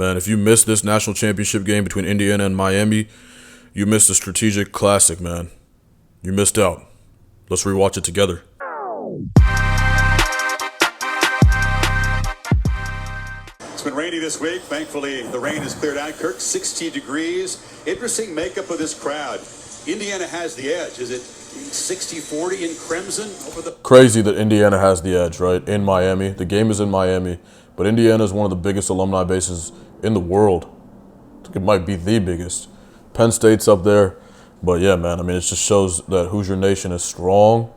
Man, if you missed this national championship game between Indiana and Miami, you missed a strategic classic, man. You missed out. Let's rewatch it together. It's been rainy this week. Thankfully, the rain has cleared out. Kirk, 60 degrees. Interesting makeup of this crowd. Indiana has the edge. Is it 60-40 in Crimson over the... Crazy that Indiana has the edge, right? In Miami. The game is in Miami. But Indiana is one of the biggest alumni bases in the world. I think it might be the biggest. Penn State's up there. But yeah, man, I mean, it just shows that Hoosier Nation is strong.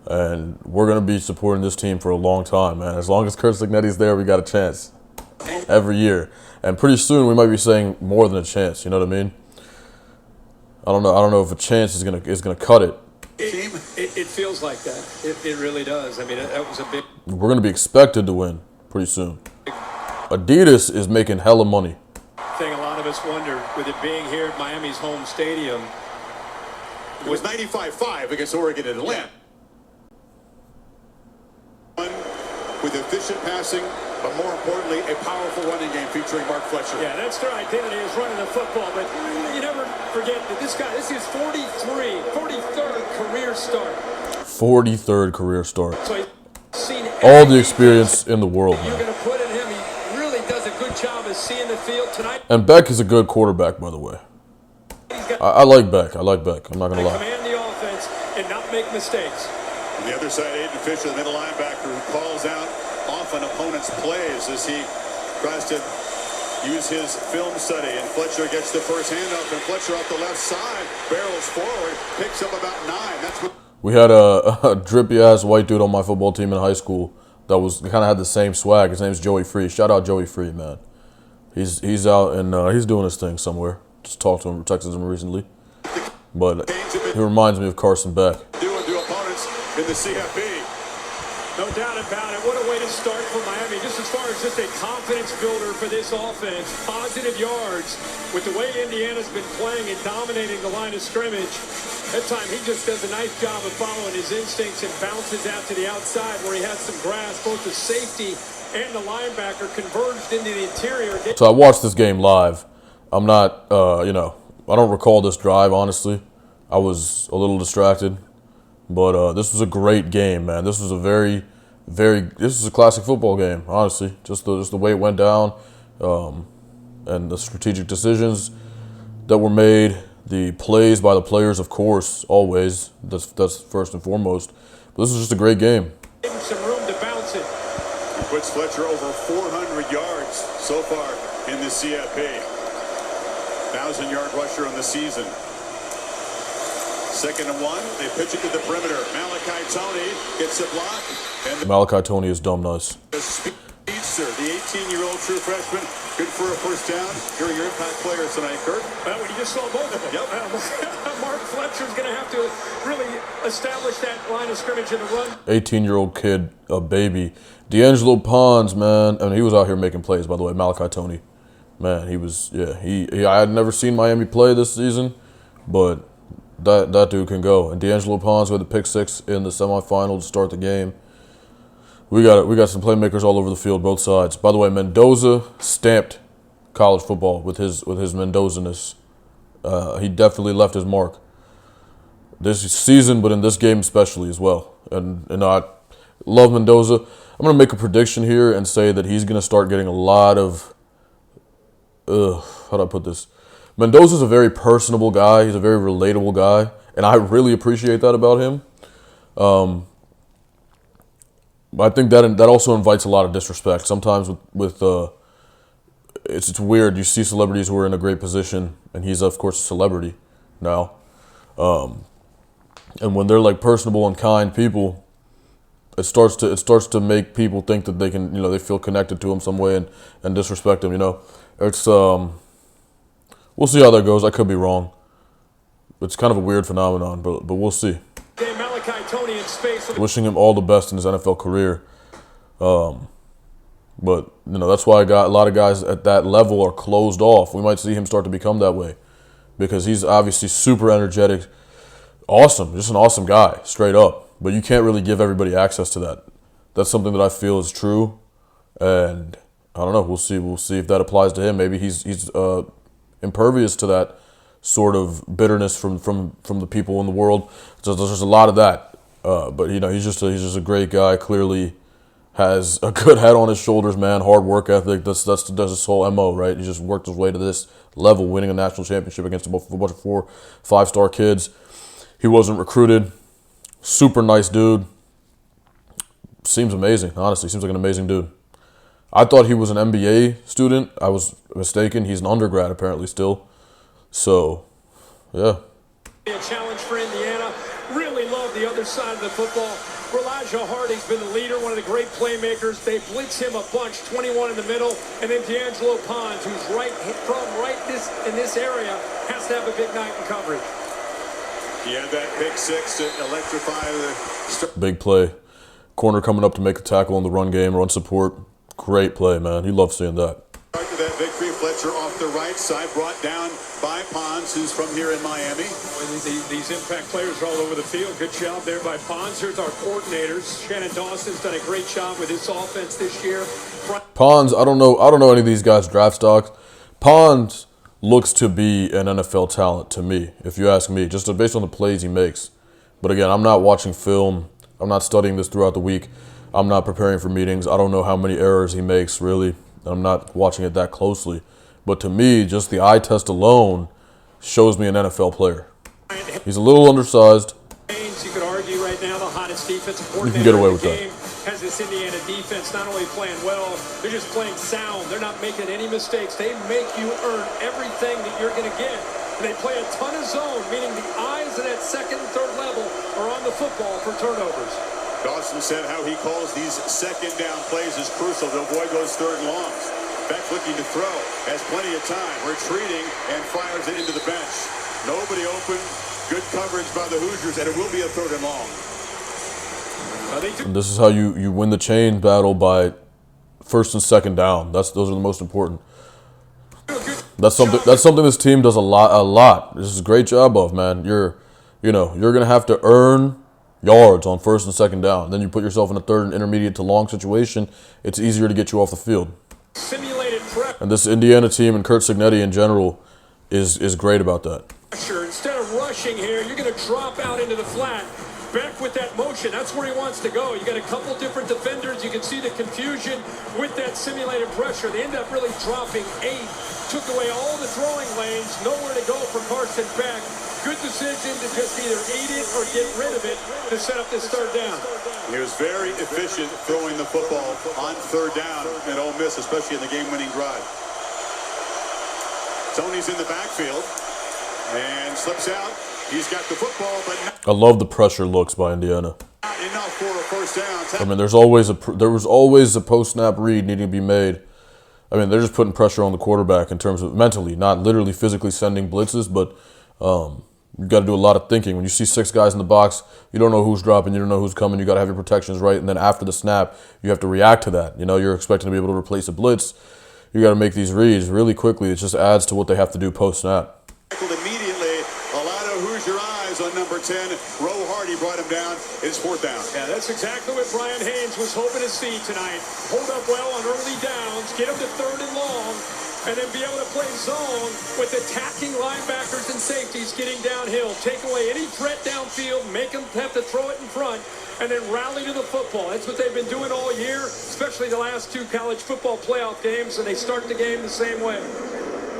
And we're going to be supporting this team for a long time, man. As long as Curt Cignetti's there, we got a chance. Every year. And pretty soon we might be saying more than a chance, you know what I mean? I don't know if a chance is gonna cut it. It feels like that. It really does. I mean, that was a big... We're going to be expected to win pretty soon. Adidas is making hella money. Thing a lot of us wonder, with it being here at Miami's home stadium. It was 95-5 against Oregon at Atlanta. With efficient passing, but more importantly, a powerful running game featuring Mark Fletcher. Yeah, that's their identity is running the football. But you never forget that this is his 43rd career start. 43rd career start. So he's seen all the experience in the world, you're man. going to put in him. He really does a good job of seeing the field tonight. And Beck is a good quarterback, by the way. I like Beck. I'm not going to lie. Command the offense and not make mistakes. On the other side, Aiden Fisher, the middle linebacker, who calls out off an opponent's plays as he tries to use his film study. And Fletcher gets the first handoff, and Fletcher off the left side barrels forward, picks up about 9. That's what We had a drippy-ass white dude on my football team in high school that kind of had the same swag. His name's Joey Free. Shout out Joey Free, man. He's out and he's doing his thing somewhere. Just talked to him, texted him recently. But he reminds me of Carson Beck. doing to opponents in the CFB. No doubt about it. What a way to start for Miami. Just as far as just a confidence builder for this offense. Positive yards with the way Indiana's been playing and dominating the line of scrimmage. That time he just does a nice job of following his instincts and bounces out to the outside where he has some grass. Both the safety and the linebacker converged into the interior. So I watched this game live. I'm not, I don't recall this drive, honestly. I was a little distracted. But this was a great game, man. This was a this was a classic football game, honestly. Just the way it went down, and the strategic decisions that were made, the plays by the players, of course, always. That's first and foremost. But this was just a great game. Some room to bounce it. He puts Fletcher over 400 yards so far in the CFP. 1,000-yard rusher on the season. 2nd and 1. They pitch it to the perimeter. Malachi Tony gets a block. And Malachi Tony is dumb nice. the speedster, the 18-year-old true freshman, good for a first down. Here are your impact players tonight, Kirk. Well, we just saw both of them. Yep. Mark Fletcher's going to have to really establish that line of scrimmage in the run. 18-year-old kid, a baby. D'Angelo Pons, man. I mean, he was out here making plays, by the way. Malachi Tony. Man, he was, I had never seen Miami play this season, but that dude can go. And D'Angelo Pons with the pick 6 in the semifinal to start the game. We got some playmakers all over the field, both sides. By the way, Mendoza stamped college football with his Mendoza-ness. He definitely left his mark this season, but in this game especially as well. And I love Mendoza. I'm gonna make a prediction here and say that he's gonna start getting a lot of how do I put this? Mendoza's a very personable guy. He's a very relatable guy, and I really appreciate that about him. But I think that also invites a lot of disrespect. Sometimes with it's weird. You see celebrities who are in a great position, and he's of course a celebrity now. And when they're like personable and kind people, it starts to make people think that they can, they feel connected to him some way and disrespect him. It's we'll see how that goes. I could be wrong. It's kind of a weird phenomenon, but we'll see. Malachi Tony in space. Wishing him all the best in his NFL career. But that's why a lot of guys at that level are closed off. We might see him start to become that way because he's obviously super energetic, awesome, just an awesome guy, straight up. But you can't really give everybody access to that. That's something that I feel is true, and I don't know. We'll see. We'll see if that applies to him. Maybe he's impervious to that sort of bitterness from the people in the world. So there's a lot of that. But he's just a great guy. Clearly has a good head on his shoulders, man. Hard work ethic. That's his whole MO, right? He just worked his way to this level, winning a national championship against a bunch of 4, 5-star kids. He wasn't recruited. Super nice dude. Seems amazing, honestly. Seems like an amazing dude. I thought he was an MBA student. I was mistaken. He's an undergrad, apparently, still. So, yeah. A challenge for Indiana. Really love the other side of the football. Elijah Hardy's been the leader, one of the great playmakers. They blitz him a bunch, 21 in the middle. And then D'Angelo Pons, who's in this area, has to have a big night in coverage. He had that pick six to electrify the... Big play. Corner coming up to make a tackle in the run game, run support. Great play, man. You love seeing that. After that victory, Fletcher off the right side, brought down by Pons, who's from here in Miami. These impact players are all over the field. Good job there by Pons. Here's our coordinators. Shannon Dawson's done a great job with his offense this year. Pons, I don't know any of these guys' draft stocks. Pons looks to be an NFL talent to me, if you ask me, just based on the plays he makes. But again, I'm not watching film. I'm not studying this throughout the week. I'm not preparing for meetings. I don't know how many errors he makes, really. I'm not watching it that closely. But to me, just the eye test alone shows me an NFL player. He's a little undersized. You could argue right now the hottest defensive You coordinator can get away in with the that. game has this Indiana defense not only playing well, they're just playing sound. They're not making any mistakes. They make you earn everything that you're going to get. And they play a ton of zone, meaning the eyes of that second and third level are on the football for turnovers. Dawson said how he calls these second down plays is crucial to avoid those third and longs. Beck looking to throw, has plenty of time, retreating, and fires it into the bench. Nobody open, good coverage by the Hoosiers, and it will be a third and long. And this is how you win the chain battle, by first and second down. Those are the most important. That's something this team does a lot. This is a great job of, man. You're gonna have to earn yards on first and second down. Then you put yourself in a third and intermediate to long situation. It's easier to get you off the field. Simulated pressure. And this Indiana team and Curt Cignetti in general is great about that. Instead of rushing here, you're going to drop out into the flat. Beck with that motion, that's where he wants to go. You got a couple different defenders. You can see the confusion with that simulated pressure. They end up really dropping 8. Took away all the throwing lanes. Nowhere to go for Carson Beck. Good decision to just either eat it or get rid of it to set up this third down. He was very efficient throwing the football on third down at Ole Miss, especially in the game-winning drive. Tony's in the backfield and slips out. He's got the football, but I love the pressure looks by Indiana. not enough for a first down. I mean, there was always a post-snap read needing to be made. I mean, they're just putting pressure on the quarterback in terms of mentally, not literally physically sending blitzes, but you got to do a lot of thinking. When you see 6 guys in the box, you don't know who's dropping, you don't know who's coming. You got to have your protections right, and then after the snap, you have to react to that. You're expecting to be able to replace a blitz. You got to make these reads really quickly. It just adds to what they have to do post-snap. Immediately, a lot of Hoosier eyes on number 10. Roe Hardy brought him down. It's fourth down. Yeah, that's exactly what Brian Haynes was hoping to see tonight. Hold up well on early downs, get him to third and long, and then be able to play zone with attacking linebackers and safeties getting downhill. Take away any threat downfield, make them have to throw it in front, and then rally to the football. That's what they've been doing all year, especially the last 2 college football playoff games, and they start the game the same way.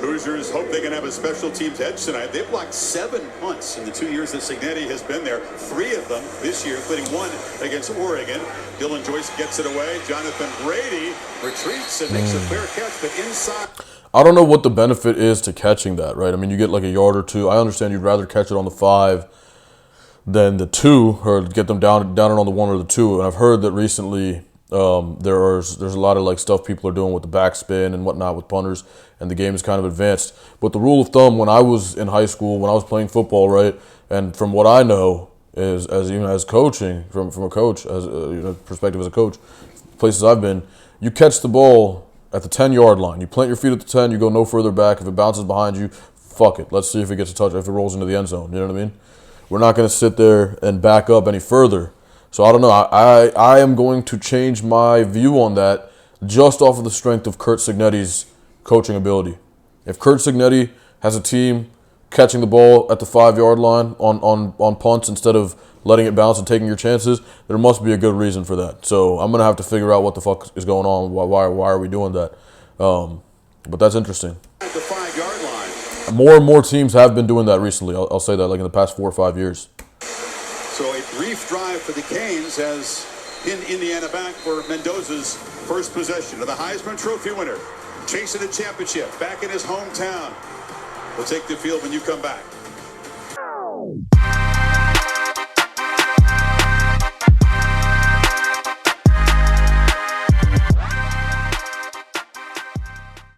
Hoosiers hope they can have a special teams edge tonight. They've blocked 7 punts in the 2 years that Cignetti has been there. 3 of them this year, including 1 against Oregon. Dylan Joyce gets it away. Jonathan Brady retreats and makes a fair catch, but inside. I don't know what the benefit is to catching that, right? I mean, you get like a yard or 2. I understand you'd rather catch it on the 5 than the 2, or get them down and on the 1 or the 2. And I've heard that recently there's a lot of like stuff people are doing with the backspin and whatnot with punters, and the game is kind of advanced. But the rule of thumb when I was in high school, when I was playing football, right, and from what I know is as coaching from a coach, as perspective as a coach, places I've been, you catch the ball at the 10-yard line. You plant your feet at the 10. You go no further back. If it bounces behind you, fuck it. Let's see if it gets a touch. If it rolls into the end zone, you know what I mean? We're not going to sit there and back up any further. So I don't know. I am going to change my view on that just off of the strength of Curt Cignetti's coaching ability. If Curt Cignetti has a team catching the ball at the 5-yard line on punts instead of letting it bounce and taking your chances, there must be a good reason for that. So I'm going to have to figure out what the fuck is going on. Why are we doing that? But that's interesting. At the 5-yard line. More and more teams have been doing that recently. I'll say that, like in the past 4 or 5 years. So a brief drive for the Canes has pinned Indiana back for Mendoza's first possession of the Heisman Trophy winner, chasing the championship back in his hometown. We'll take the field when you come back.